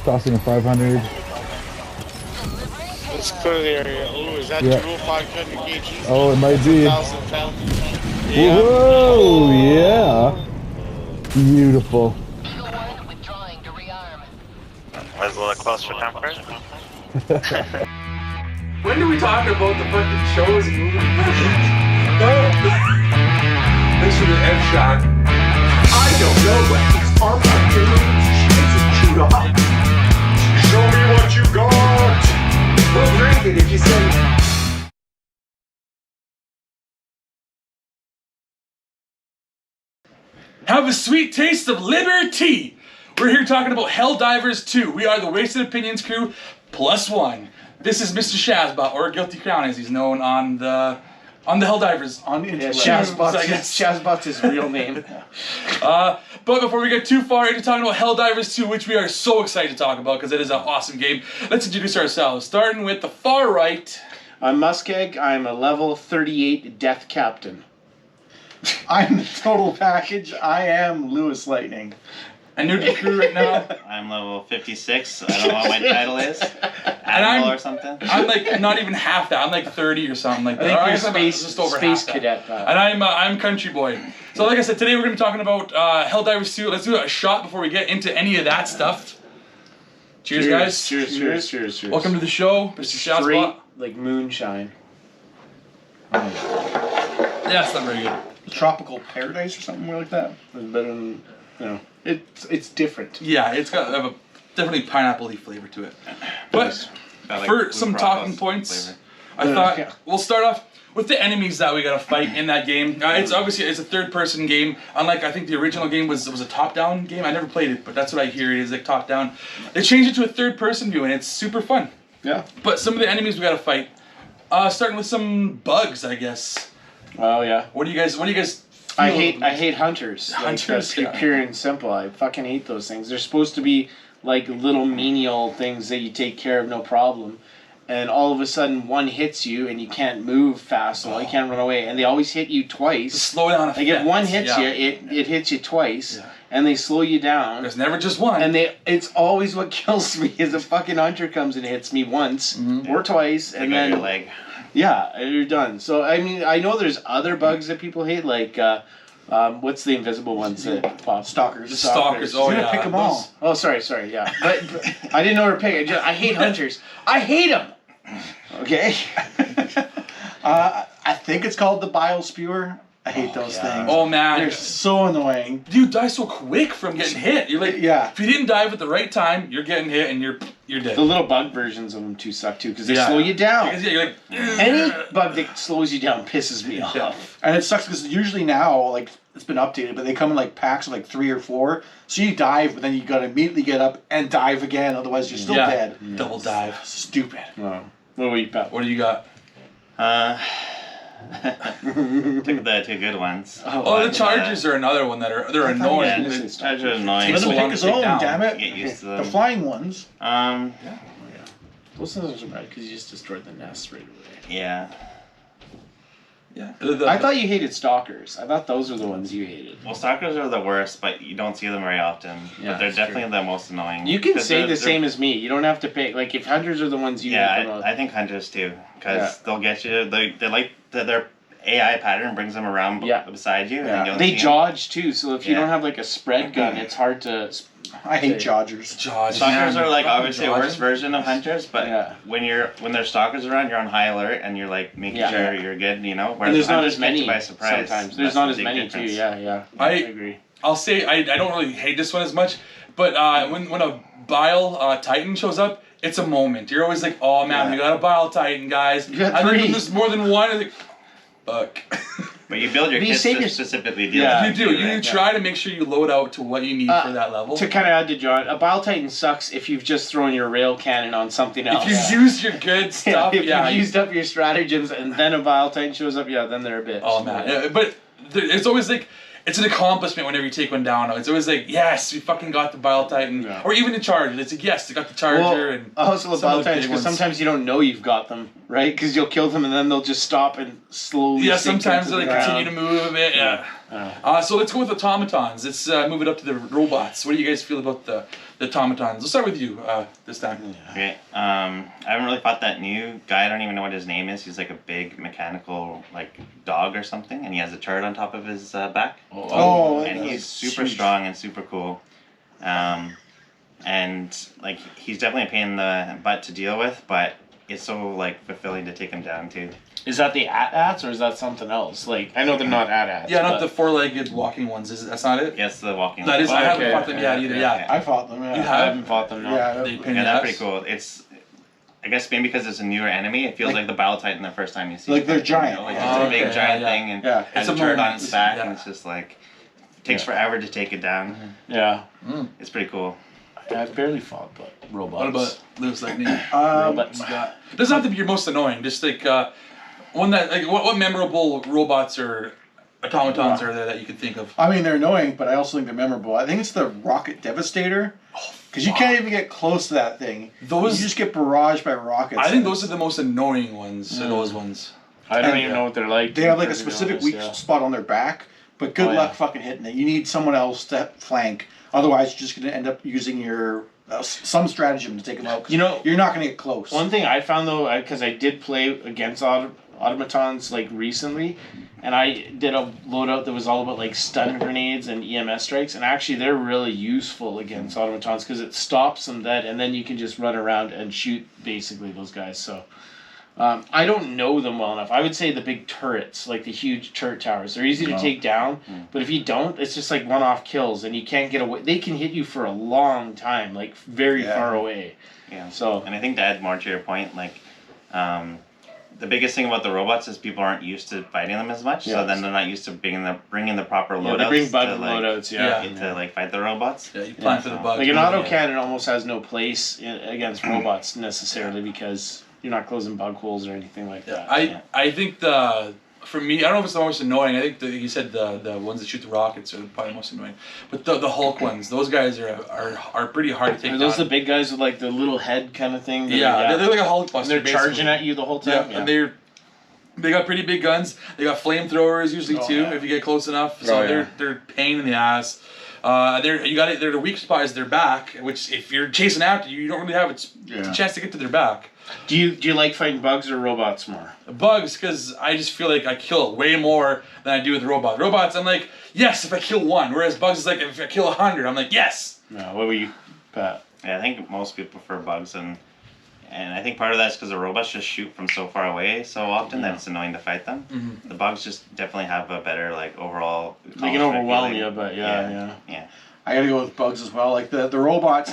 Tossing a 500. Let's clear the area. Oh, is that Yeah. dual 500 kgs? Oh, it might be. 1,000 pounds. Whoa, yeah. Beautiful. Was a little close for comfort. When do we talk about the fucking shows and movies? Thanks for the F shot. I don't know, but these arms are getting chewed up. Show me what you got. We'll drink it if you say. Have a sweet taste of liberty. We're here talking about Helldivers 2. We are the Wasted Opinions crew +1. This is Mr. ShazBot, or Guilty Crown as he's known on the Helldivers on the internet. ShazBot's his real name. But before we get too far into talking about Helldivers 2, which we are so excited to talk about because it is an awesome game, let's introduce ourselves. Starting with the far right. I'm MussKeg. I'm a level 38 Death Captain. I'm the total package. I am LewisLightning. And you're the crew right now. I'm level 56. I don't know what my title is. Admiral or something. I'm like not even half that. I'm like 30 or something like that. I think you're just over space half cadet. And I'm CountryBoy. So like I said, today we're going to be talking about Helldivers 2. Let's do a shot before we get into any of that stuff. Cheers, guys. Cheers. Welcome to the show, Mr. Straight ShazBot. like moonshine. Yeah, that's not very good. Tropical paradise or something more like that. It's better than, you know, it's different. Yeah, it's got a definitely pineapple-y flavor to it. But Like for Blue some Crocos talking points, flavor. I thought we'll start off with the enemies that we gotta fight in that game. It's obviously a third-person game. Unlike I think the original game was a top-down game. I never played it, but that's what I hear. It is like top-down. They changed it to a third-person view, and it's super fun. Yeah. But some of the enemies we gotta fight, starting with some bugs, I guess. Oh yeah. What do you guys? I hate hunters. Hunters, like, pure and simple. I fucking hate those things. They're supposed to be like little menial things that you take care of no problem. And all of a sudden one hits you and you can't move fast enough, you can't run away. And they always hit you twice. The slow down effect. Like if one hits you, it hits you twice. Yeah. And they slow you down. There's never just one. And it's always what kills me is a fucking hunter comes and hits me once or twice. They And got then your leg. yeah, you're done. So I mean, I know there's other bugs that people hate, like what's the invisible ones that pop? Stalkers. The stalkers. Oh You're yeah. gonna pick them all. Oh, sorry, yeah. But I didn't know where to pick. I hate hunters. I hate them. Okay. I think it's called the bile spewer. I hate those things. Oh man. They're so annoying. You die so quick from getting hit. You're like, Yeah. if you didn't dive at the right time, you're getting hit and you're dead. The little bug versions of them suck too because they Yeah. slow you down. Because, yeah, you're like, Any bug that slows you down pisses me off. And it sucks because usually now, like, it's been updated, but they come in like packs of like 3 or 4. So you dive, but then you gotta immediately get up and dive again, otherwise you're still dead. double dive. Stupid. Oh. What do you got? What do you got? Took the two good ones. Oh, the chargers are another one they're annoying. Yeah, the chargers are annoying. Takes Let so him long pick to his take own, down. damn it. Get used to The them. flying ones. Those things are so bad because you just destroyed the nest right away. Yeah. Yeah. I thought you hated stalkers. I thought those were the ones you hated. Well, stalkers are the worst, but you don't see them very often. Yeah, But they're that's definitely the most annoying. You can 'Cause say they're- the same as me. You don't have to pick. Like if hunters are the ones you hate the Yeah, most. I think hunters too, because they'll get you. They like their AI pattern brings them around beside you. And you don't They see 'em. dodge too, so if you Yeah. don't have like a spread gun, it's hard to. I hate Dodgers. Stalkers are like obviously a worse version of hunters, but Yeah. when there's stalkers around, you're on high alert and you're like making sure you're good, you know. And Whereas there's not hunters as catch you many by surprise. sometimes. There's That's not the as big many difference. too. Yeah. I agree. I'll say I don't really hate this one as much, but when a Bile Titan shows up, it's a moment. You're always like, oh man, we got a Bile Titan, guys. You got and then 3. when there's more than one, it's like, fuck. But you build your But you kits save to your- specifically deal Yeah. with You do. it, You right? try to make sure you load out to what you need for that level. To kind of add to John, a Bile Titan sucks if you've just thrown your rail cannon on something else. If you've used your good stuff, if you've used up your stratagems and then a Bile Titan shows up, then they're a bitch. Oh man, but it's always like it's an accomplishment whenever you take one down. It's always like, yes, we fucking got the Bile Titan, Yeah. or even the Charger. It's like, yes, they got the Charger. And also the some Bile of the Titans, big because ones. sometimes you don't know you've got them, right? Because you'll kill them and then they'll just stop and slowly. Yeah, sink sometimes into they the continue to ground. move a bit. Yeah. So let's go with automatons. Let's move it up to the robots. What do you guys feel about the automatons? Let's start with you this time. Okay. I haven't really fought that new guy. I don't even know what his name is. He's like a big mechanical like dog or something, and he has a turret on top of his back. And he's super strong and super cool. And like he's definitely a pain in the butt to deal with, but it's so like fulfilling to take him down too. Is that the AT-ATs or is that something else? Like I know they're not AT-ATs. Yeah, not the four-legged walking ones. That's not it? Yes, the walking. That is. I haven't Okay, fought them yet either. Yeah. I fought them. Yeah. You I haven't fought them. No. Yeah. That's pretty cool. It's, I guess maybe because it's a newer enemy, it feels like the Battle Titan the first time you see it. Like they're giant. Like it's a big giant thing and has a turret on its back, and it's just like takes forever to take it down. Yeah. It's pretty cool. I've barely fought, but robots. What about LewisLightning? Robots. Doesn't have to be your most annoying. Just like one that like what memorable robots or automatons are there that you can think of? I mean, they're annoying, but I also think they're memorable. I think it's the Rocket Devastator. Because you can't even get close to that thing. You just get barraged by rockets. I think those are the most annoying ones. Those ones. I don't even know what they're like. They have like a specific weak spot on their back, but good luck fucking hitting it. You need someone else to flank. Otherwise, you're just going to end up using your some stratagem to take them out. You know, you're not going to get close. One thing I found though, because I did play against automatons like recently, and I did a loadout that was all about like stun grenades and EMS strikes, and actually they're really useful against automatons because it stops them dead, and then you can just run around and shoot basically those guys. So I don't know them well enough. I would say the big turrets, like the huge turret towers, they're easy to take down, but if you don't, it's just like one-off kills, and you can't get away. They can hit you for a long time, like very far away. Yeah. So, and I think to add more to your point, like the biggest thing about the robots is people aren't used to fighting them as much, so then they're not used to bringing the proper loadouts. They bring bug loadouts, to like fight the robots. Yeah, you plan for the bugs. Like an auto cannon almost has no place against robots necessarily because you're not closing bug holes or anything like that. I think for me, I don't know if it's the most annoying. I think you said the ones that shoot the rockets are probably the most annoying. But the Hulk ones, those guys are pretty hard to take down. Are those the big guys with like the little head kind of thing? Yeah, they're like a Hulk buster. They're charging at you the whole time. Yeah, and they got pretty big guns. They got flamethrowers usually too if you get close enough. So they're pain in the ass. They're the weak spot is their back, which if you're chasing after you don't really have a chance to get to their back. Do you like fighting bugs or robots more? Bugs, because I just feel like I kill way more than I do with robots. Robots, I'm like, yes, if I kill one. Whereas bugs is like, if I kill 100, I'm like, yes. No, what were you, Pat? Yeah, I think most people prefer bugs, and I think part of that's because the robots just shoot from so far away so often that it's annoying to fight them. Mm-hmm. The bugs just definitely have a better like overall. They can overwhelm you, but yeah. I gotta go with bugs as well. Like the robots,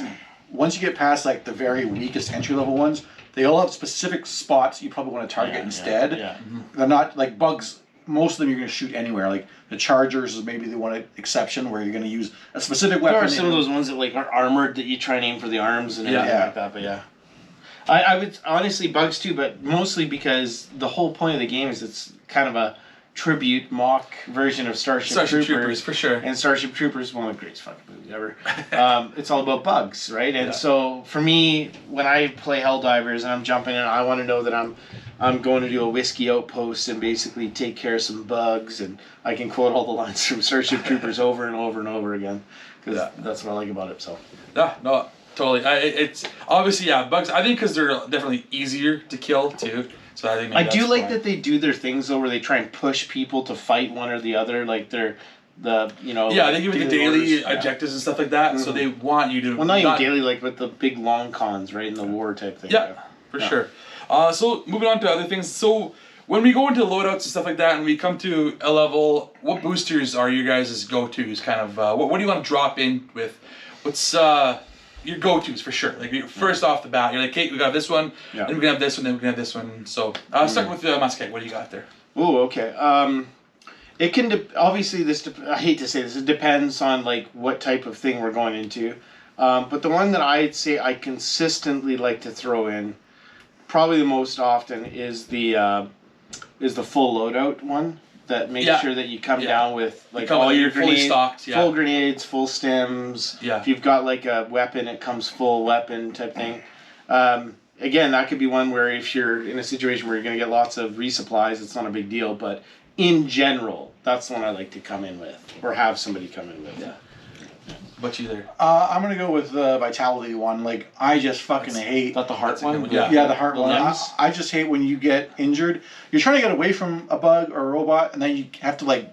once you get past like the very weakest entry level ones, they all have specific spots you probably want to target instead. Yeah. They're not like bugs. Most of them you're going to shoot anywhere. Like the chargers is maybe the one exception where you're going to use a specific weapon. There are some of those ones that like are armored that you try and aim for the arms and everything like that. But I would honestly bugs too, but mostly because the whole point of the game is it's kind of a tribute mock version of Starship Troopers for sure. And Starship Troopers, one of the greatest fucking movies ever. It's all about bugs, right? And so for me, when I play Helldivers and I'm jumping in, I want to know that I'm going to do a whiskey outpost and basically take care of some bugs, and I can quote all the lines from Starship Troopers over and over and over again because that's what I like about it. So no, totally. It's obviously bugs. I think because they're definitely easier to kill too. So I do like that they do their things though, where they try and push people to fight one or the other, like they give you the daily objectives and stuff like that. Mm-hmm. So they want you to not even daily, like with the big long cons, right, in the war type thing. For sure. So moving on to other things. So when we go into loadouts and stuff like that, and we come to a level, what boosters are you guys' go-tos? Kind of what do you want to drop in with? What's your go-tos for sure? Like first off the bat, you're like, okay, we got this one, then we're gonna have this one, then we're gonna have this one. So start with MussKeg. What do you got there? Oh, okay. It can obviously I hate to say this. It depends on like what type of thing we're going into. But the one that I'd say I consistently like to throw in, probably the most often, is the full loadout one. That makes sure that you come down with like all your grenades, full grenades, full stems. Yeah. If you've got like a weapon, it comes full weapon type thing. Again, that could be one where if you're in a situation where you're going to get lots of resupplies, it's not a big deal. But in general, that's the one I like to come in with, or have somebody come in with. Yeah. But you there? I'm gonna go with the Vitality one. Like, I just fucking hate. Not the heart That's a good one? one, yeah. Yeah, the heart one. limbs? I just hate when you get injured. You're trying to get away from a bug or a robot, and then you have to like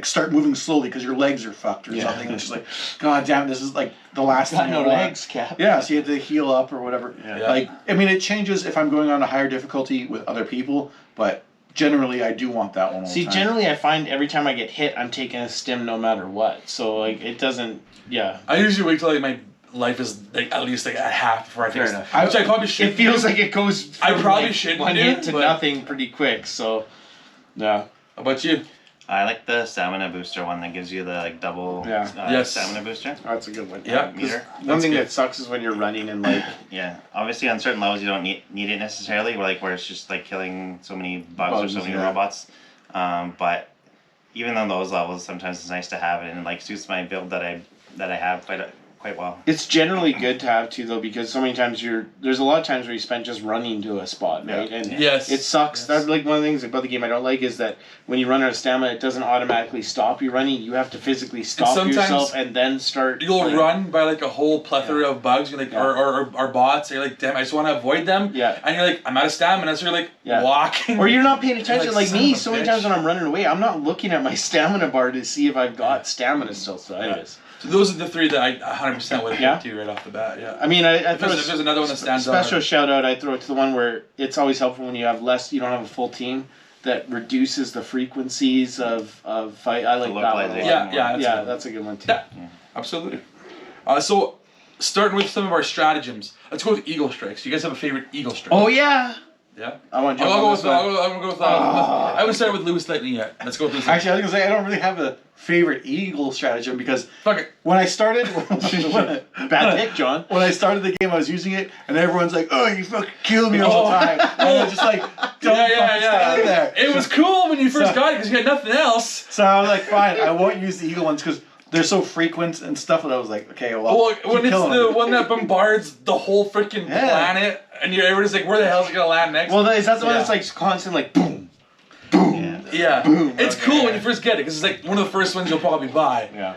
start moving slowly because your legs are fucked or something. It's just like, God damn, this is like the last Got thing. no I want. legs, Cap. Yeah, so you have to heal up or whatever. Yeah. Like, I mean, it changes if I'm going on a higher difficulty with other people, but generally I do want that one all See, the time. generally I find every time I get hit, I'm taking a stim no matter what. So, like, it doesn't, yeah. I usually wait till like my life is like at least like a half before I Fair take enough. which I probably should. It feels like it goes I from, probably like, shouldn't one do, hit to but- nothing pretty quick, so, yeah. How about you? I like the stamina booster one that gives you the like double Yes. stamina booster. That's a good one. Yeah. Meter. One thing good. that sucks is when you're running and, like, Yeah, obviously on certain levels you don't need it necessarily, like where it's just like killing so many bugs or so many robots. But even on those levels, sometimes it's nice to have it, and it like suits my build that I have quite well. it's generally good to have too, though, because so many times there's a lot of times where you spend just running to a spot, right? And Yes. it sucks. That's like one of the things about the game I don't like is that when you run out of stamina, it doesn't automatically stop you running. You have to physically stop sometimes yourself and then start. You'll playing. run by like a whole plethora of bugs, you're like, Yeah. or bots. You're like, damn, I just want to avoid them. Yeah. And you're like, I'm out of stamina, so you're like Yeah. walking. Or you're not paying attention, like son me. of a So many bitch. times when I'm running away, I'm not looking at my stamina bar to see if I've got stamina still. So anyways, So those are the three that I 100% would Yeah. have picked to right off the bat. Yeah. I mean, I If throw there's another one that stands out. special shout out. I throw it to the one where it's always helpful when you have less. You don't have a full team that reduces the frequencies of fight. I like that one. a lot localization. Yeah, more. yeah, Yeah, that's a good one too. Yeah. Absolutely. So, starting with some of our stratagems, let's go with Eagle Strikes. You guys have a favorite Eagle Strike? Oh yeah. Yeah. I want to jump I'll go on with. this one. I'm gonna go with. I haven't started with LewisLightning yet. Let's go with LewisLightning. Actually, I was gonna say I don't really have a favorite eagle stratagem because Fuck it. when I started, Bad pick, John. when I started the game, I was using it, and everyone's like, "Oh, you fucking kill me all the time," and I was just like, "Don't fucking stand there." It was cool when you first got it because you had nothing else. So I was like, "Fine, I won't use the eagle ones because they're so frequent and stuff." And I was like, "Okay, well, Well, keep when it's killing the them." one that bombards the whole freaking Yeah. planet, and everybody's like, "Where the hell's it gonna land next?" Well, is that the one Yeah. that's like constant, like boom, yeah, boom, it's okay. cool when you first get it because it's like one of the first ones you'll probably buy. Yeah.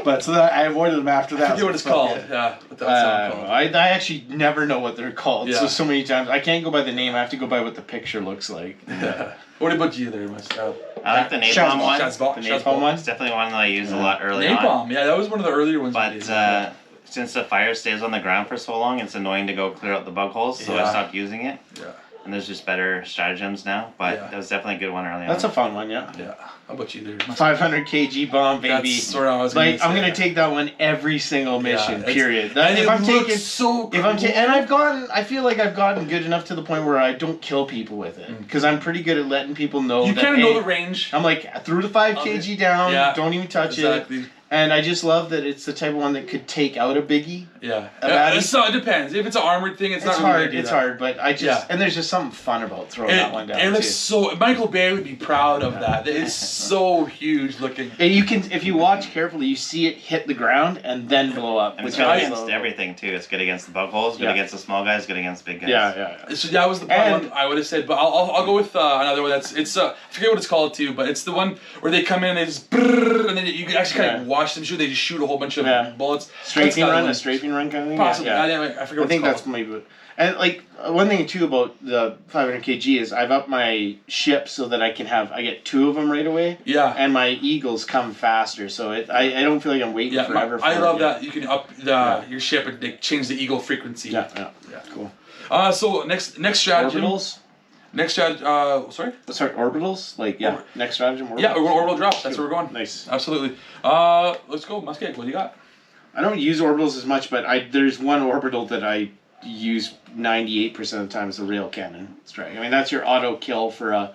But so that I avoided them after I that. forget what it's so fuck called. it. Yeah, what that's I called. I actually never know what they're called. Yeah. So many times I can't go by the name. I have to go by what the picture looks like. Yeah. What about you there, myself? I like the napalm ShazBot. one. ShazBot. The napalm one. It's definitely one that I use a lot early on. Napalm. Yeah, that was one of the earlier ones. we But did. since the fire stays on the ground for so long, it's annoying to go clear out the bug holes, so I Yeah. stopped using it. Yeah. And there's just better stratagems now, but Yeah. that was definitely a good one early That's a on. fun one, yeah. Yeah. How about you there? 500 kg bomb, baby. That's sort of what I was Like gonna I'm say. gonna take that one every single mission. it's- Period. And That, if it I'm looks taking, so cool. if I'm and I feel like I've gotten good enough to the point where I don't kill people with it because I'm pretty good at letting people know. you that, kind of know hey, the range. I'm like through the 5 kg down. Yeah. Don't even touch Exactly. it. And I just love that it's the type of one that could take out a biggie. Yeah. A baddie? It depends. If it's an armored thing, it's not It's really hard. gonna do It's that. hard, but I just Yeah. and there's just something fun about throwing that one down. It looks too. so. Michael Bay would be proud of that. It's so huge looking. And you can, if you watch carefully, you see it hit the ground and then blow up. And it's which good I against love. everything too. It's good against the bug holes, good Yeah. against the small guys, good against big guys. Yeah. So that was the part And- one I would have said, but I'll go with another one. I forget what it's called too, but it's the one where they come in and they just brrrr, and then you can actually kind of Yeah. watch them shoot. They just shoot a whole bunch of Yeah. bullets. Strafing That's gotta run, win. a strafing run kind of thing. Possibly. Yeah. I forget what I think it's that's called. maybe. And like one thing too about the 500 kg is I've upped my ship so that I get 2 of them right away. Yeah. And my eagles come faster, so I don't feel like I'm waiting Yeah, forever. I for love it. that you can up your ship and they change the eagle frequency. Yeah. Yeah. Cool. So next strategy. Orbitals. Next strategy. Sorry. Sorry, orbitals. Like Orbit- next stratagem. Orbitals? Yeah, we're going orbital drop. That's where we're going. Nice. Absolutely. Let's go, MussKeg. What do you got? I don't use orbitals as much, but there's one orbital that I use 98% of the time is the rail cannon strike. I mean that's your auto kill for a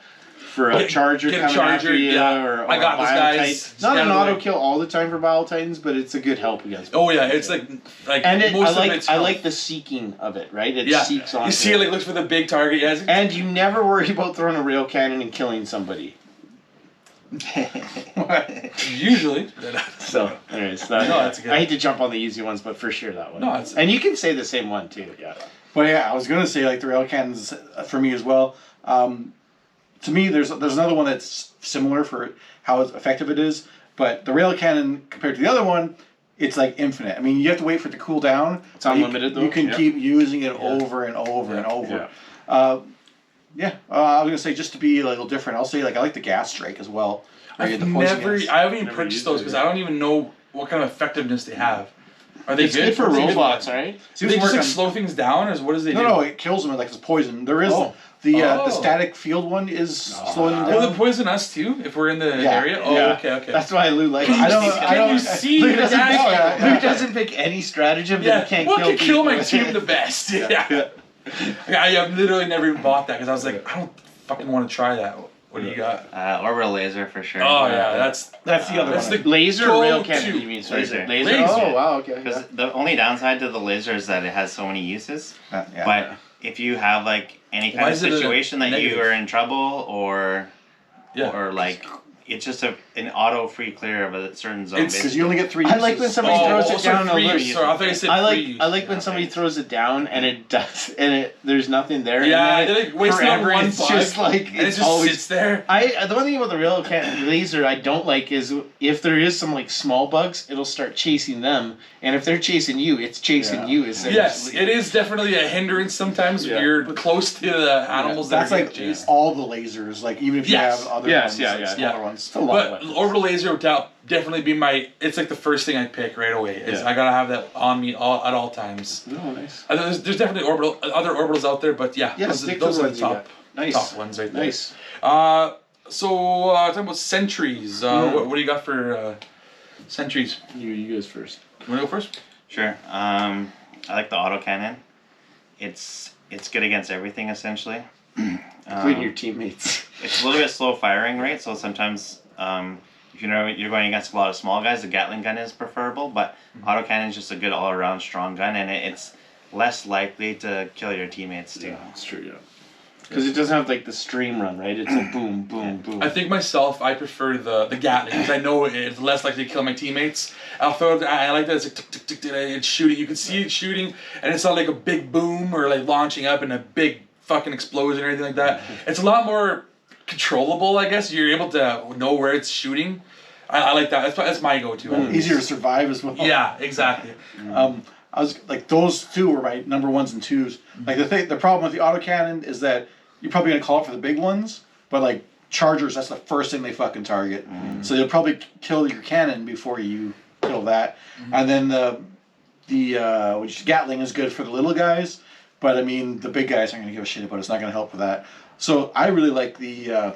charger get a coming charger, after you, yeah. or I got this, Bile guys. Titan. Just Not get an out of the auto way. kill all the time for Bile Titans, but it's a good help against. Oh yeah, it's like And I most of it's like the seeking of it, right? It yeah. seeks on. You see it like looks for the big target. Yeah. and you never worry about throwing a rail cannon and killing somebody. Usually. So, anyways, that's good. I hate to jump on the easy ones, but for sure that one. No, it's- and you can say the same one too. Yeah. But yeah, I was gonna say like the rail cannons for me as well. to me, there's another one that's similar for how effective it is, but the rail cannon compared to the other one, it's like infinite. I mean, you have to wait for it to cool down. It's unlimited, though. You can keep using it over and over and over. I was gonna say, just to be a little different, I'll say like I like the gas strike as well. I haven't even purchased those because I don't even know what kind of effectiveness they have. Are they good for robots, right? Do they just like slow things down, or what does they do? No, it kills them like it's poison. There is the static field one is slowing them down. Will it poison us too if we're in the area? Oh, okay. That's why Lou likes it. Can you see Lou doesn't pick any stratagem that can't kill people. What can kill my team the best? I have literally never even bought that because I was like, I don't fucking want to try that. What do you got? Orbital laser for sure. Oh yeah, that's the other one. The laser or rail cannon? You mean laser? Oh wow, okay. Because the only downside to the laser is that it has so many uses. But if you have like any kind of situation that you are in trouble or like it's just an auto free clear of a certain zone. Because you only get 3 uses. I like when somebody throws it down. I like when somebody throws it down and it does, and there's nothing there. Yeah, it like wastes forever. one It's bug, just like and it just sits there. The one thing about the rail laser I don't like is if there is some like small bugs, it'll start chasing them, and if they're chasing you, it's chasing you. Essentially. Yes, it is definitely a hindrance sometimes when you're close to the animals that are getting chased. All the lasers, like even if you have other ones, smaller ones. But orbital laser would definitely be it's like the first thing I pick right away. I gotta have that on me at all times. Oh, nice. There's definitely other orbitals out there, but those are the top ones right there. Nice. So talking about sentries, what do you got for sentries? You guys first. You wanna go first? Sure. I like the autocannon. It's good against everything essentially. Including your teammates. It's a little bit slow firing rate, so sometimes if you're going against a lot of small guys, the Gatling gun is preferable, but autocannon is just a good all-around strong gun, and it's less likely to kill your teammates too. Yeah, that's true, Because it doesn't have like the stream run, right? It's a boom, boom, boom. I think myself, I prefer the Gatling because I know it's less likely to kill my teammates. I like that it's like tick, tick, tick, tick, it's shooting. You can see it shooting, and it's not like a big boom or like launching up in a big fucking explosion or anything like that. It's a lot more controllable, I guess. You're able to know where it's shooting. I like that. That's my go-to. Easier to survive as well. Yeah, exactly. I was like those two were my number 1s and 2s. Like the problem with the autocannon is that you're probably gonna call it for the big ones, but like chargers, that's the first thing they fucking target. So they'll probably kill your cannon before you kill that. And then the Gatling is good for the little guys, but I mean the big guys aren't gonna give a shit about it. It's not gonna help with that. So I really like the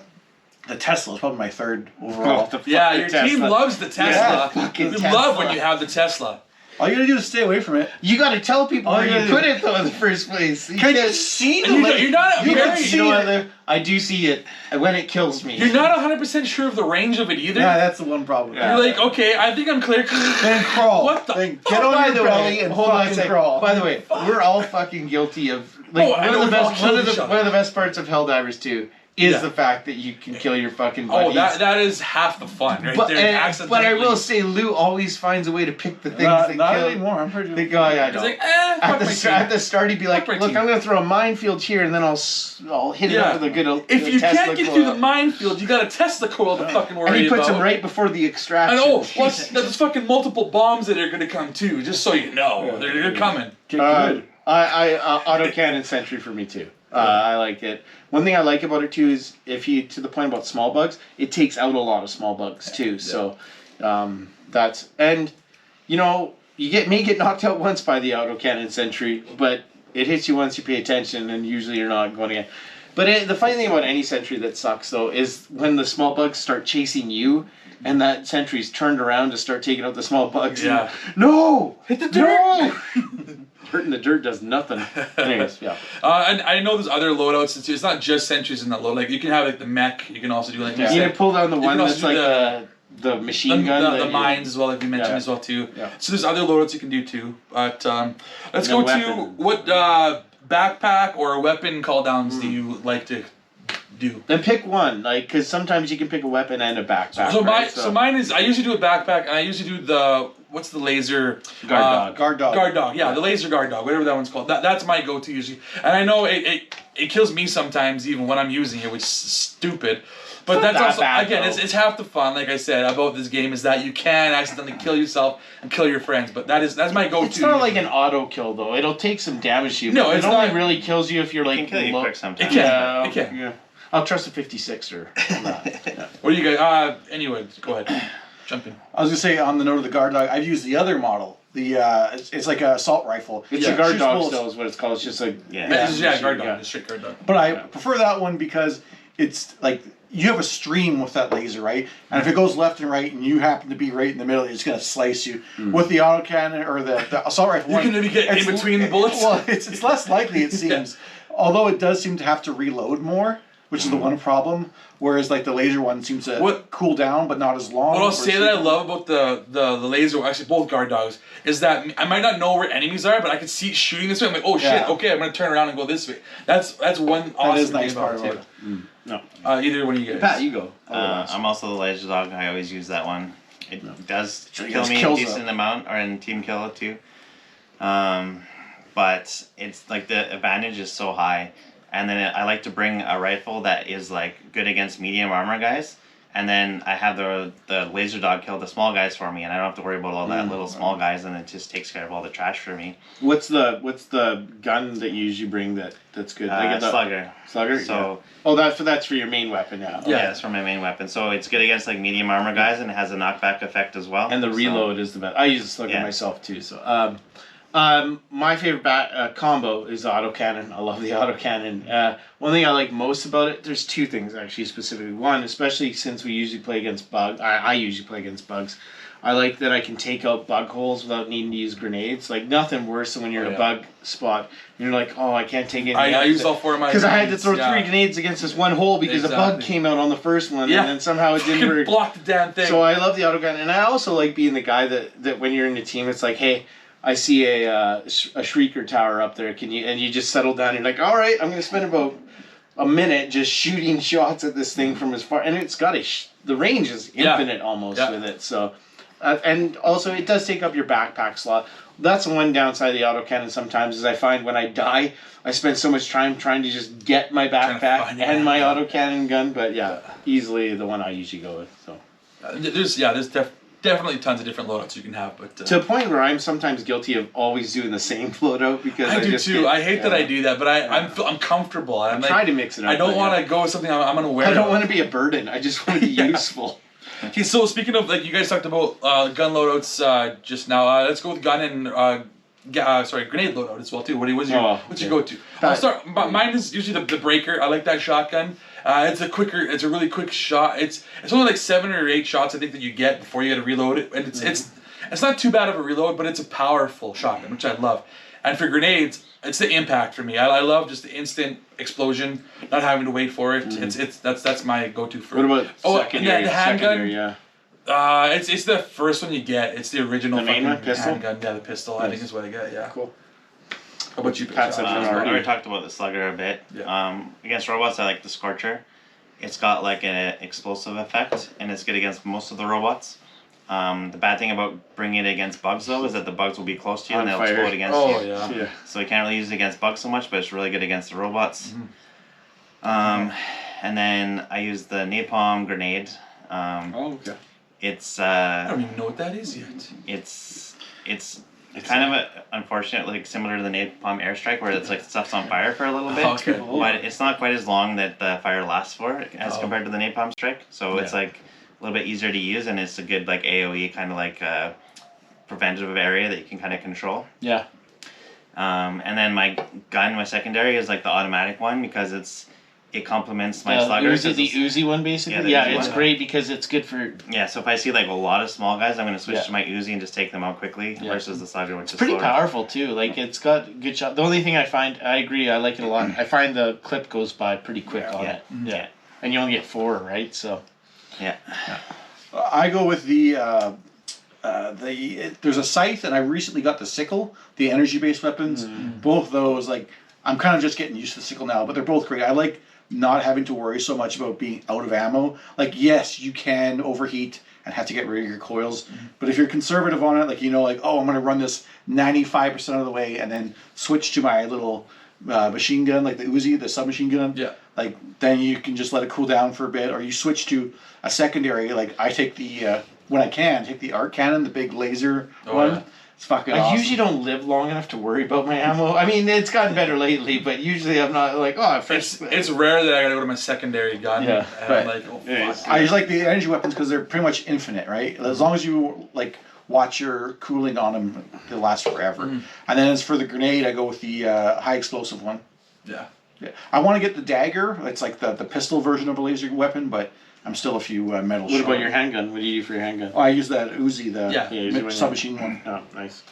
Tesla. Is probably my 3rd overall. Your team loves the Tesla. We love when you have the Tesla. All you gotta do is stay away from it. You gotta tell people where you put it though in the first place. Can you see the You're not I do see it when it kills me. You're not 100% sure of the range of it either. Yeah, that's the one problem. You're like, okay, I think I'm clear. Then crawl. What the? Then get on your belly and fucking crawl. By the way, we're all fucking guilty of one of the best parts of Helldivers 2 is the fact that you can kill your fucking buddies. That is half the fun, right there. But I will say, Lou always finds a way to pick the things that kill. Not anymore. I'm pretty. He's like, at the start, he'd be like, "Look, I'm gonna throw a minefield here, and then I'll hit it up with a good old If you Tesla can't get coil. through the minefield, you got a Tesla coil to fucking worry about. And he puts them right before the extraction. Plus there's fucking multiple bombs that are gonna come too. Just so you know, they're coming. Good. Autocannon sentry for me too. I like it. One thing I like about it too is to the point about small bugs, it takes out a lot of small bugs too. So that's you may get knocked out once by the autocannon sentry, but it hits you once you pay attention, and usually you're not going again. But the funny thing about any sentry that sucks though is when the small bugs start chasing you, and that sentry's turned around to start taking out the small bugs. Yeah. No! Hit the dirt! Hurting the dirt does nothing. Anyways, yeah. And I know there's other loadouts too. It's not just sentries in that load. Like you can have like the mech. You can also do like you can pull down the one that's like the machine gun. The mines as well, like you mentioned as well too. Yeah. So there's other loadouts you can do too. But let's go to what backpack or weapon call downs do you like to do. Then pick one, like, because sometimes you can pick a weapon and a backpack. So right? mine is, I usually do a backpack, and I usually do the, what's the laser? Guard Guard dog. Guard dog, yeah, the laser guard dog, whatever that one's called. That's my go-to usually. And I know it kills me sometimes even when I'm using it, which is stupid. But that's that also, bad, again, though. it's half the fun, like I said, about this game is that you can accidentally kill yourself and kill your friends. But that's my go-to. It's not like an auto kill though. It'll take some damage to you. No, but it's it only not- really kills you if you're like It can kill you low. quick sometimes. It can. Yeah, It can. yeah. I'll trust a 56er. on that. Yeah. What do you guys? Anyway, go ahead. Jump in. I was gonna say on the note of the guard dog, I've used the other model. The it's like a assault rifle. It's Yeah. a guard Shoots dog bullets. still is what it's called. It's just like Yeah. Yeah, guard dog, yeah. the straight guard dog. But I prefer that one because it's like you have a stream with that laser, right? And if it goes left and right, and you happen to be right in the middle, it's gonna slice you. With the autocannon or the assault rifle, You can maybe get in it's- between the bullets. Well, it's less likely it seems, although it does seem to have to reload more, which is the one problem. Whereas like the laser one seems to cool down, but not as long. What I'll or say that I love about the laser, actually both guard dogs, is that I might not know where enemies are, but I can see it shooting this way. I'm like, oh shit, Yeah. okay, I'm gonna turn around and go this way. That's one awesome That is nice thing part about about it. it. no. Either one of you guys. Pat, you go. I'm also the laser dog. I always use that one. It does Sure, kill yes, me a kills decent them. amount, or in team kill too. But it's like the advantage is so high, and then I like to bring a rifle that is like good against medium armor guys, and then I have the laser dog kill the small guys for me, and I don't have to worry about all that little small guys, and it just takes care of all the trash for me. What's the gun that you usually bring that's good? Slugger. Slugger. So that's for your main weapon now. yeah, that's for my main weapon. So it's good against like medium armor guys, and it has a knockback effect as well. And the So- reload is the best. I use the slugger Yeah. myself too. So, my favorite combo is the autocannon. I love the autocannon. One thing I like most about it, there's two things actually specifically. One, especially since we usually play against bugs. I usually play against bugs. I like that I can take out bug holes without needing to use grenades. Like nothing worse than when you're in a bug spot and you're like, oh, I can't take any. I use all four of my because I had to grenades, throw yeah. 3 grenades against this one hole because a bug Exactly. came out on the first one Yeah. and then somehow it didn't You work. block the damn thing. So I love the autogun, and I also like being the guy that when you're in a team, it's like, hey, I see a shrieker tower up there. Can you? And you just settle down. You're like, all right, I'm gonna spend about a minute just shooting shots at this thing from as far. And it's got the range is infinite almost with it. So, and also it does take up your backpack slot. That's the one downside of the autocannon sometimes is I find when I die, I spend so much time trying to just get my backpack find and it. my autocannon gun. But yeah, easily the one I usually go with. So. There's definitely tons of different loadouts you can have, but To a point where I'm sometimes guilty of always doing the same loadout because I do just too. get- I hate that I do that, but I'm comfortable. I'm like, try to mix it up. I don't but want yeah. to go with something I'm unaware I don't of. want to be a burden. I just want to be useful. Okay, so speaking of, like, you guys talked about gun loadouts just now. Let's go with gun and grenade loadout as well too. What's your go-to? I'll start. Mine is usually the breaker. I like that shotgun. It's a really quick shot. It's only like 7 or 8 shots I think that you get before you got to reload it, and it's not too bad of a reload, but it's a powerful shotgun, which I love. And for grenades, it's the impact for me. I love just the instant explosion, not having to wait for it. That's my go-to for. What about secondary? The handgun. Secondary, yeah. It's the first one you get. It's the original The main fucking one, pistol? handgun. Yeah, the pistol. I think is what I get. Yeah. Cool. How about you, Pat's Pat? up I already. already talked about the slugger a bit. Yeah. Against robots, I like the scorcher. It's got like an explosive effect, and it's good against most of the robots. The bad thing about bringing it against bugs though is that the bugs will be close to you and On they'll fire. explode against Oh you. yeah. So you can't really use it against bugs so much, but it's really good against the robots. And then I use the napalm grenade. Okay. It's I don't even know what that is yet. it's kind of unfortunate, like similar to the napalm airstrike, where it's like stuff's on fire for a little bit. Okay. But it's not quite as long that the fire lasts for as compared to the napalm strike. So it's like a little bit easier to use, and it's a good like AOE kind of like preventative area that you can kind of control. Yeah. And then my secondary is like the automatic one because it complements my slugger. Uzi, the Uzi one basically. Yeah, the Uzi it's one. great because it's good for. Yeah, so if I see like a lot of small guys, I'm going to switch Yeah. to my Uzi and just take them out quickly Yeah. versus the slugger, which It's is pretty slower. powerful too. Like it's got good shot. The only thing I agree, I like it a lot. I find the clip goes by pretty quick on it. Yeah. And you only get 4, right? So. Yeah. I go with there's a scythe, and I recently got the sickle, the energy-based weapons. Both those, like, I'm kind of just getting used to the sickle now, but they're both great. I like not having to worry so much about being out of ammo. Like, yes, you can overheat and have to get rid of your coils, but if you're conservative on it, like, you know, like, oh, I'm going to run this 95% of the way and then switch to my little machine gun, like the Uzi, the submachine gun. Yeah. Like, then you can just let it cool down for a bit, or you switch to a secondary. Like, I take the, when I can, take the arc cannon, the big laser one. Yeah. It's fucking I awesome. usually don't live long enough to worry about my ammo. I mean, it's gotten better lately, but usually I'm not like, oh, It's rare that I gotta go to my secondary gun. Yeah, and but- I'm like, oh, Yeah, fuck. I just like the energy weapons because they're pretty much infinite, right? As long as you like watch your cooling on them, they'll last forever. And then as for the grenade, I go with the high explosive one. Yeah. Yeah. I want to get the dagger. It's like the pistol version of a laser weapon, but I'm still a few medals What short. about your handgun? What do you do for your handgun? Oh, I use that Uzi, the Yeah. Yeah, Uzi one, submachine one. Oh, nice.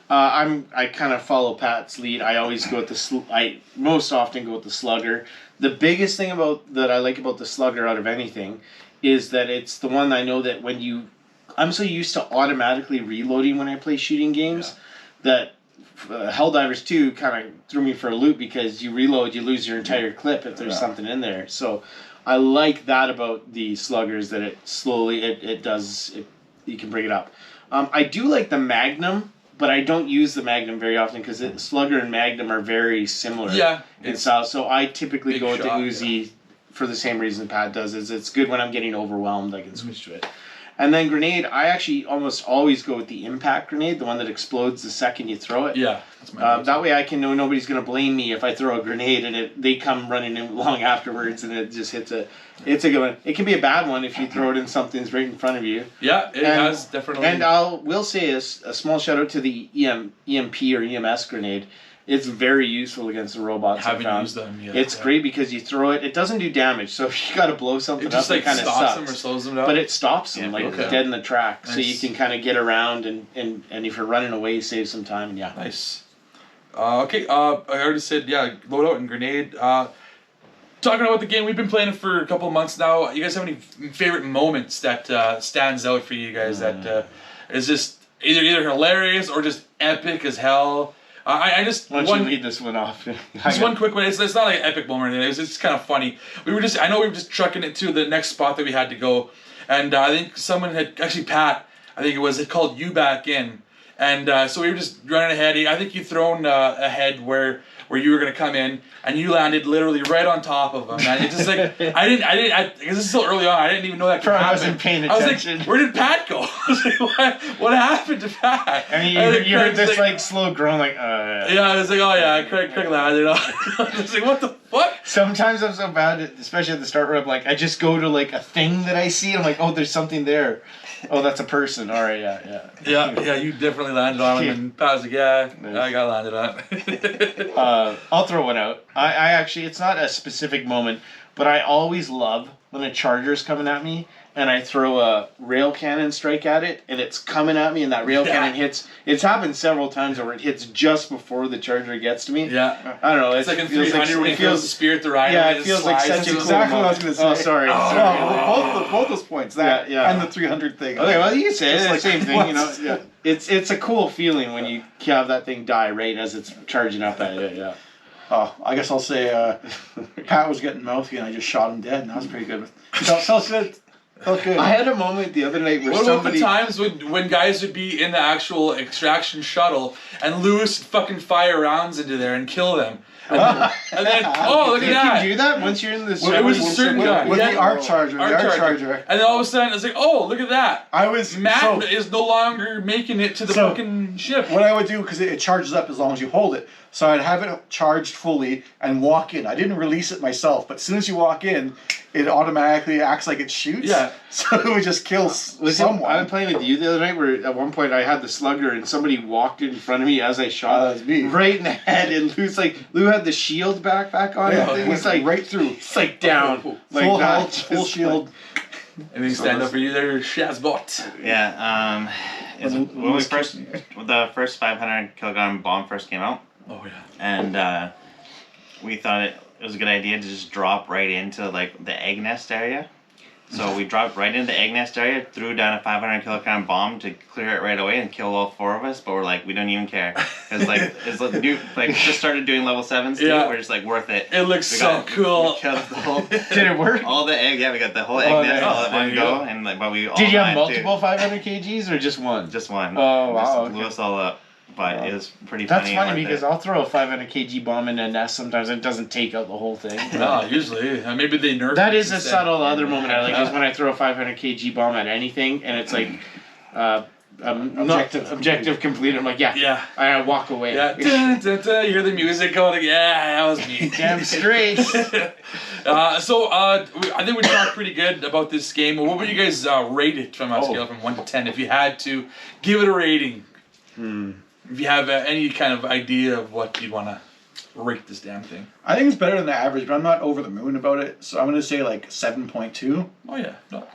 I kind of follow Pat's lead. I always go with I most often go with the slugger. The biggest thing that I like about the slugger out of anything is that it's the one I know that I'm so used to automatically reloading when I play shooting games that Helldivers 2 kind of threw me for a loop because you reload, you lose your entire clip if there's something in there. So I like that about the sluggers, that it slowly you can bring it up. I do like the Magnum, but I don't use the Magnum very often because Slugger and Magnum are very similar in style. So I typically go with the Uzi for the same reason Pat does. Is it's good when I'm getting overwhelmed, I can switch to it. And then grenade, I actually almost always go with the impact grenade, the one that explodes the second you throw it. Yeah. That's my That way I can know nobody's going to blame me if I throw a grenade and they come running in long afterwards and it just hits it's a good one. It can be a bad one if you throw it in something's right in front of you. Yeah, it has definitely. And will say a small shout out to the EMP or EMS grenade. It's very useful against the robots. Haven't used them yet. It's great because you throw it. It doesn't do damage, so if you got to blow something It just up, like it kind of stops sucks. them or slows them down. But it stops them dead in the track, so you Nice. can kind of get around and if you're running away, save some time. And yeah. Nice. Okay. I already said load out and grenade. Talking about the game, we've been playing it for a couple of months now. You guys have any favorite moments that stands out for you guys that is just either hilarious or just epic as hell? I just Why don't you lead this one off? Just one quick one. It's not like an epic moment or anything. It's kind of funny. I know we were just trucking it to the next spot that we had to go, and I think someone had actually Pat. I think it was. It called you back in, and so we were just running ahead. I think you thrown ahead where you were gonna come in, and you landed literally right on top of him. And it's just like because this is still early on. I didn't even know that could happen. I wasn't paying I was attention. like, where did Pat go? I was like, what happened to Pat? I mean, And you heard Craig's this like slow groan, like. Yeah, I was like, oh yeah, Craig landed on. I was like, what the fuck? Sometimes I'm so bad, especially at the start where I'm like, I just go to like a thing that I see, and I'm like, oh, there's something there. Oh, that's a person. All right, Yeah, you definitely landed on him, and Pat was like, yeah, I got landed on. I'll throw one out. I actually, it's not a specific moment, but I always love when a charger's coming at me and I throw a rail cannon strike at it and it's coming at me and that rail cannon hits. It's happened several times where it hits just before the charger gets to me. Yeah. I don't know. It's like in 300 when he throws the spear at the rider. Yeah, and it feels like slides such a into cool him. Exactly what I was moment. going to say. Oh, sorry. Both those points, that and the 300 thing. Okay, well, you can say Just it's like the same thing, you know. once. Yeah. It's a cool feeling when you have that thing die right as it's charging up at you. Yeah. Oh, I guess I'll say Pat was getting mouthy and I just shot him dead, and that was pretty good. Felt good. Felt good. I had a moment the other night where What somebody. about the times when guys would be in the actual extraction shuttle and Lewis would fucking fire rounds into there and kill them? And then oh, look at You that. can do that once you're in the. Well, it was a certain guy. With Yeah. the arc charger. Arc charger. And then all of a sudden, it's like, oh, look at that. I was Matt is no longer making it to the fucking ship. What I would do, because it charges up as long as you hold it, so I'd have it charged fully and walk in. I didn't release it myself, but as soon as you walk in, it automatically acts like it shoots. Yeah. So it would just kill someone. I was playing with you the other night where at one point I had the slugger and somebody walked in front of me as I shot. That was me. Right in the head, and Lou had the shield backpack on. Yeah, and it he's went like right through. It's like down, like Full that, health, full just shield. Anything stand up for you there, ShazBot? Yeah. When the first 500 kilogram bomb first came out, Oh yeah. and we thought it was a good idea to just drop right into like the egg nest area. So we dropped right into the egg nest area, threw down a 500 kilogram bomb to clear it right away and kill all 4 of us. But we're like, we don't even care, because like it's like new, like just started doing level 7s too. Yeah. We're just like worth it. It looks so cool. We killed the whole. Did it work? All the egg, yeah, we got the whole egg nest all at there one you go, go. and like, but we all Did you have died, multiple too. 500 kgs or just one? Just one. Oh, wow, Just okay. blew us all up, but it was pretty That's funny. funny and worth because it. I'll throw a 500 kg bomb in a nest sometimes. It doesn't take out the whole thing. No, usually. Maybe they nerf That it is a instead. subtle other moment I like is when I throw a 500 kg bomb at anything and it's like objective complete. I'm like, yeah. Yeah. I walk away. Yeah. Dun, dun, dun, you hear the music going, yeah, that was me. Damn straight. I think we talked pretty good about this game. What would you guys rate it from a scale from 1 to 10 if you had to give it a rating? If you have any kind of idea of what you'd want to rate this damn thing. I think it's better than the average, but I'm not over the moon about it. So I'm gonna say like 7.2. Oh yeah. No.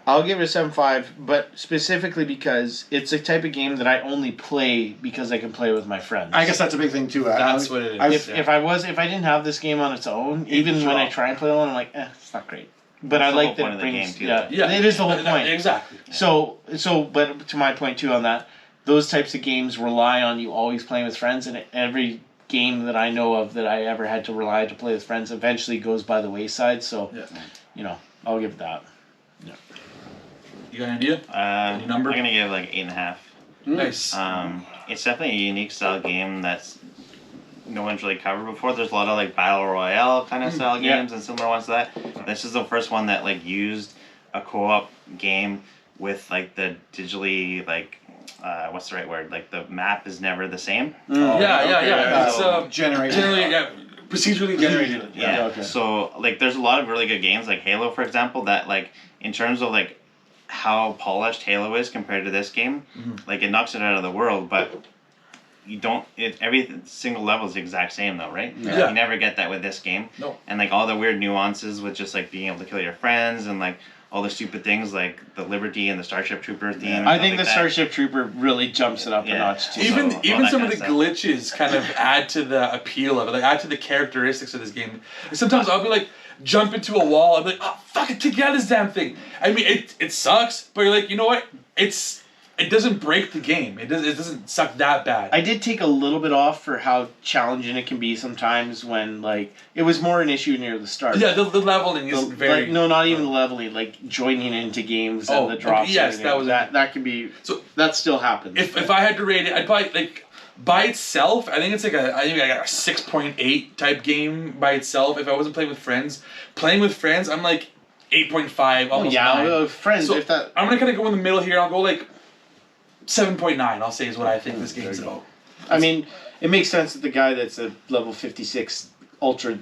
I'll give it a 7.5, but specifically because it's a type of game that I only play because I can play with my friends. I guess that's a big thing too. That's what it is. If I didn't have this game on its own, even when I try and play alone, I'm like, it's not great. But That's I the like whole that point it of the brings, game, too, yeah, it is the whole point. Exactly. So, but to my point too on that, those types of games rely on you always playing with friends, and every game that I know of that I ever had to rely to play with friends eventually goes by the wayside. So, I'll give it that. You got an idea? Any number? I'm gonna give like 8.5. Nice. It's definitely a unique style game that's no one's really covered before. There's a lot of like battle royale kind of style games and similar ones to that. This is the first one that like used a co-op game with like the digitally like what's the right word? Like the map is never the same. Yeah. It's Generated. generally procedurally generated. Yeah. Okay. So like there's a lot of really good games like Halo, for example, that like in terms of like how polished Halo is compared to this game, like it knocks it out of the world, but you don't. Every single level is the exact same though, right? Yeah. You never get that with this game. No. And like all the weird nuances with just like being able to kill your friends and like all the stupid things like the Liberty and the Starship Trooper theme. and I stuff think like the that. Starship Trooper really jumps it up a notch too. Even So, all even that some kind of the of glitches kind of add to the appeal of it, like add to the characteristics of this game. Sometimes I'll be like jump into a wall, I'll be like, oh fuck it, take out this damn thing. I mean it sucks, but you're like, you know what? It doesn't break the game. It doesn't suck that bad. I did take a little bit off for how challenging it can be sometimes when like it was more an issue near the start. Yeah, the leveling isn't very. Like, no, not even leveling. Like joining into games Oh, and the drops. okay, yes, and that was- that can be. So- that still happens. If I had to rate it, I'd probably like by itself. I think it's like I got a 6.8 type game by itself. If I wasn't playing with friends, I'm like 8.5, almost 9. Friends. So if that. I'm gonna kind of go in the middle here. I'll go like 7.9. I'll say is what I think this game's about. I mean, it makes sense that the guy that's a level 56 ultra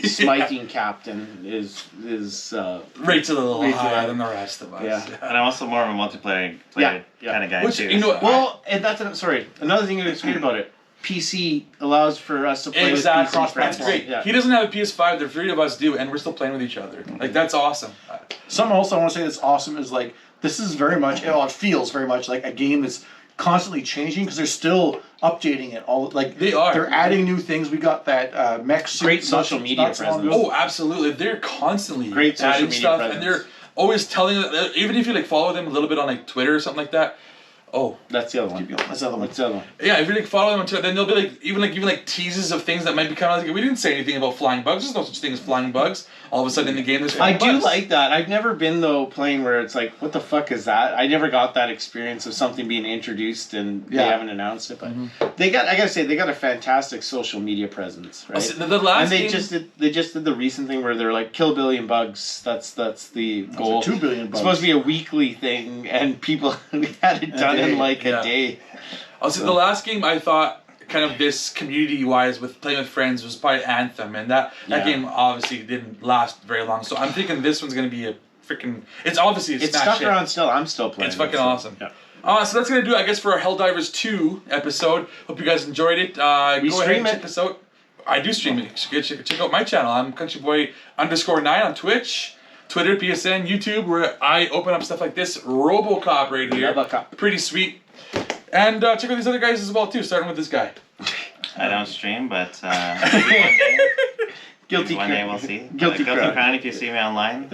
smiting captain is Rates a little Rates higher higher. than the rest of us. Yeah. And I'm also more of a multiplayer Yeah. kind of guy Which, too. you know, so- well, and sorry. Another thing that's weird about it. PC allows for us to play Exactly. with PC friends. That's great. Yeah. He doesn't have a PS5. The 3 of us do, and we're still playing with each other. Like that's awesome. Something else I want to say that's awesome is like this is very much. It feels very much like a game that's constantly changing because they're still updating it all. Like They are. They're adding new things. We got that mech suit. Great social media not so long presence. ago. Oh, absolutely. They're constantly Great social adding media stuff, presence. and they're always telling. Even if you like follow them a little bit on like Twitter or something like that. Oh, That's the other one. That's the other one. What's the other one? yeah. If you like follow them on Twitter, then they'll be like even teases of things that might be kind of like we didn't say anything about flying bugs. There's no such thing as flying bugs. All of a sudden in the game, there's I flying do bugs. like that. I've never been though playing where it's like, what the fuck is that? I never got that experience of something being introduced and they haven't announced it. But they got, I gotta say, they got a fantastic social media presence, right? The last and they game, just did the recent thing where they're like, kill a billion bugs. That's the goal. 2 billion It's bucks. supposed to be a weekly thing, and people had it done in like a Yeah. day. I'll say the last game I thought kind of this community wise with playing with friends was probably Anthem, and that game obviously didn't last very long. So I'm thinking this one's gonna be a freaking. It's obviously a It's smash stuck hit. around still. I'm still playing. It's fucking it, so, awesome. Yeah. So that's gonna do it, I guess, for our Helldivers 2 episode. Hope you guys enjoyed it. We Go ahead and stream check it. us out. I do stream it. Check out my channel. I'm CountryBoy_9 on Twitch, Twitter, PSN, YouTube, where I open up stuff like this RoboCop right here. RoboCop. Pretty sweet. And check out these other guys as well too, starting with this guy. I don't stream, but maybe one day. Guilty One day crown. we'll see. Guilty crown. crown if you see me online.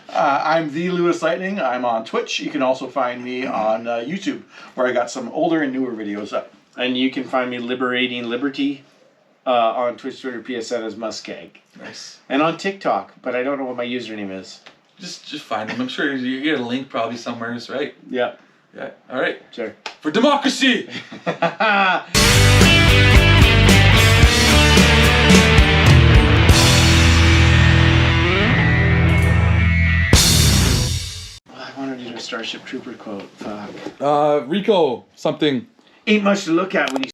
I'm the LewisLightning. I'm on Twitch. You can also find me on YouTube, where I got some older and newer videos up. And you can find me liberating liberty on Twitch, Twitter, PSN as MussKeg. Nice. And on TikTok, but I don't know what my username is. Just find them. I'm sure you get a link probably somewhere, right? Yeah, Yeah. All right. sure. For democracy. I wanted to do a Starship Trooper quote. Fuck. Rico, something. Ain't much to look at when you